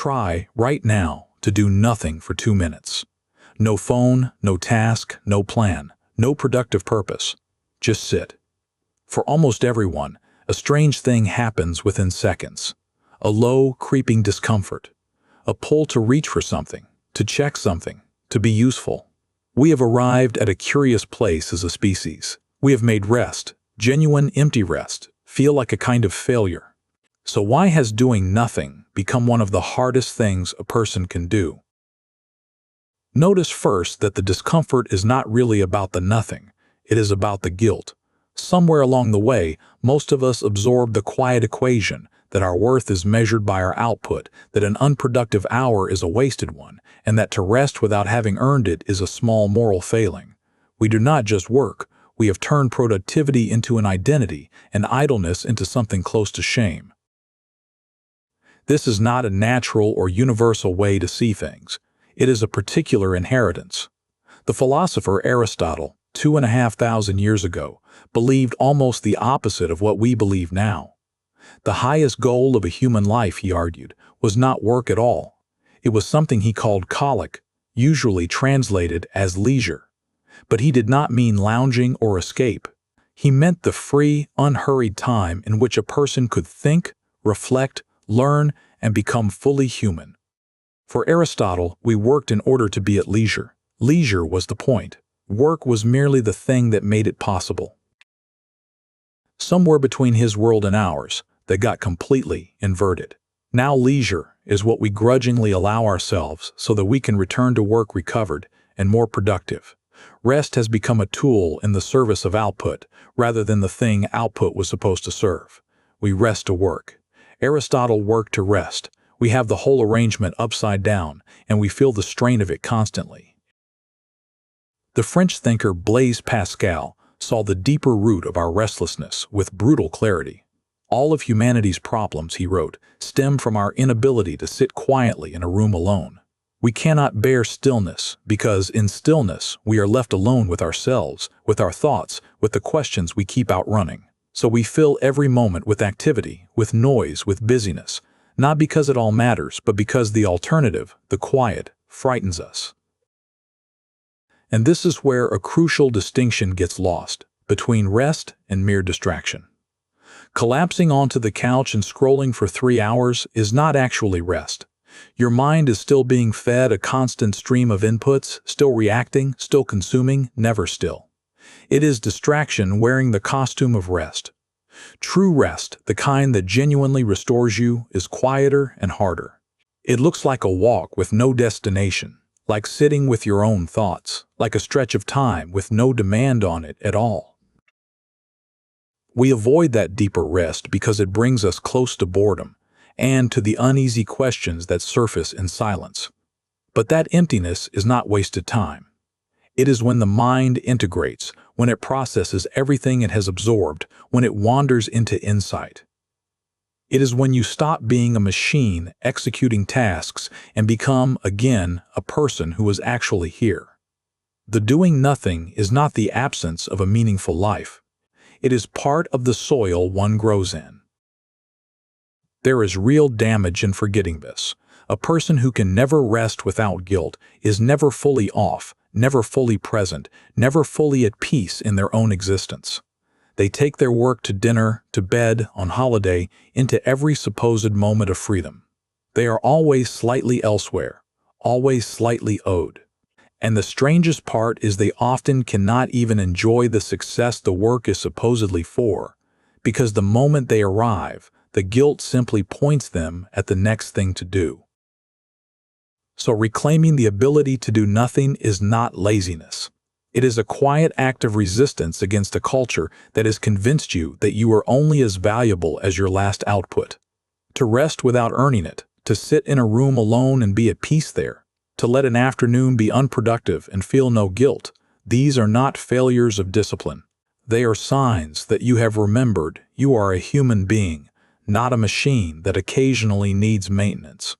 try, right now, to do nothing for 2 minutes. No phone, no task, no plan, no productive purpose. Just sit. For almost everyone, a strange thing happens within seconds. A low, creeping discomfort. A pull to reach for something, to check something, to be useful. We have arrived at a curious place as a species. We have made rest, genuine empty rest, feel like a kind of failure. So why has doing nothing become one of the hardest things a person can do? Notice first that the discomfort is not really about the nothing, it is about the guilt. Somewhere along the way, most of us absorb the quiet equation that our worth is measured by our output, that an unproductive hour is a wasted one, and that to rest without having earned it is a small moral failing. We do not just work, we have turned productivity into an identity and idleness into something close to shame. This is not a natural or universal way to see things. It is a particular inheritance. The philosopher Aristotle, 2,500 years ago, believed almost the opposite of what we believe now. The highest goal of a human life, he argued, was not work at all. It was something he called scholē, usually translated as leisure. But he did not mean lounging or escape. He meant the free, unhurried time in which a person could think, reflect, learn, and become fully human. For Aristotle, we worked in order to be at leisure. Leisure was the point. Work was merely the thing that made it possible. Somewhere between his world and ours, they got completely inverted. Now leisure is what we grudgingly allow ourselves so that we can return to work recovered and more productive. Rest has become a tool in the service of output rather than the thing output was supposed to serve. We rest to work. Aristotle worked to rest. We have the whole arrangement upside down, and we feel the strain of it constantly. The French thinker Blaise Pascal saw the deeper root of our restlessness with brutal clarity. All of humanity's problems, he wrote, stem from our inability to sit quietly in a room alone. We cannot bear stillness because in stillness we are left alone with ourselves, with our thoughts, with the questions we keep outrunning. So we fill every moment with activity, with noise, with busyness, not because it all matters, but because the alternative, the quiet, frightens us. And this is where a crucial distinction gets lost between rest and mere distraction. Collapsing onto the couch and scrolling for 3 hours is not actually rest. Your mind is still being fed a constant stream of inputs, still reacting, still consuming, never still. It is distraction wearing the costume of rest. True rest, the kind that genuinely restores you, is quieter and harder. It looks like a walk with no destination, like sitting with your own thoughts, like a stretch of time with no demand on it at all. We avoid that deeper rest because it brings us close to boredom and to the uneasy questions that surface in silence. But that emptiness is not wasted time. It is when the mind integrates, when it processes everything it has absorbed, when it wanders into insight. It is when you stop being a machine executing tasks and become, again, a person who is actually here. The doing nothing is not the absence of a meaningful life. It is part of the soil one grows in. There is real damage in forgetting this. A person who can never rest without guilt is never fully off, never fully present, never fully at peace in their own existence. They take their work to dinner, to bed, on holiday, into every supposed moment of freedom. They are always slightly elsewhere, always slightly owed. And the strangest part is they often cannot even enjoy the success the work is supposedly for, because the moment they arrive, the guilt simply points them at the next thing to do. So reclaiming the ability to do nothing is not laziness. It is a quiet act of resistance against a culture that has convinced you that you are only as valuable as your last output. To rest without earning it, to sit in a room alone and be at peace there, to let an afternoon be unproductive and feel no guilt, these are not failures of discipline. They are signs that you have remembered you are a human being, not a machine that occasionally needs maintenance.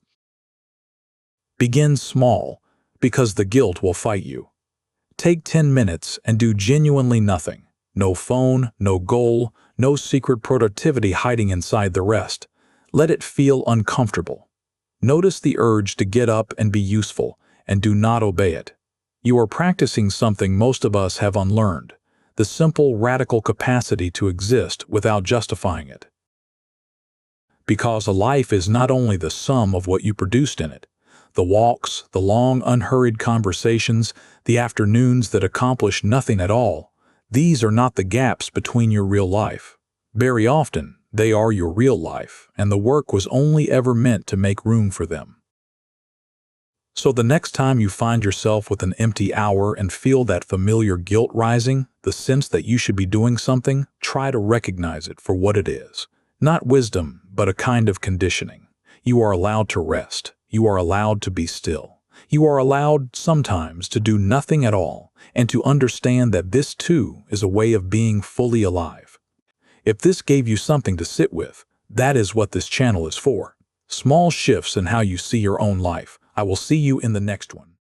Begin small, because the guilt will fight you. Take 10 minutes and do genuinely nothing. No phone, no goal, no secret productivity hiding inside the rest. Let it feel uncomfortable. Notice the urge to get up and be useful, and do not obey it. You are practicing something most of us have unlearned, the simple, radical capacity to exist without justifying it. Because a life is not only the sum of what you produced in it, the walks, the long, unhurried conversations, the afternoons that accomplish nothing at all, these are not the gaps between your real life. Very often, they are your real life, and the work was only ever meant to make room for them. So the next time you find yourself with an empty hour and feel that familiar guilt rising, the sense that you should be doing something, try to recognize it for what it is. Not wisdom, but a kind of conditioning. You are allowed to rest. You are allowed to be still. You are allowed, sometimes, to do nothing at all, and to understand that this, too, is a way of being fully alive. If this gave you something to sit with, that is what this channel is for. Small shifts in how you see your own life. I will see you in the next one.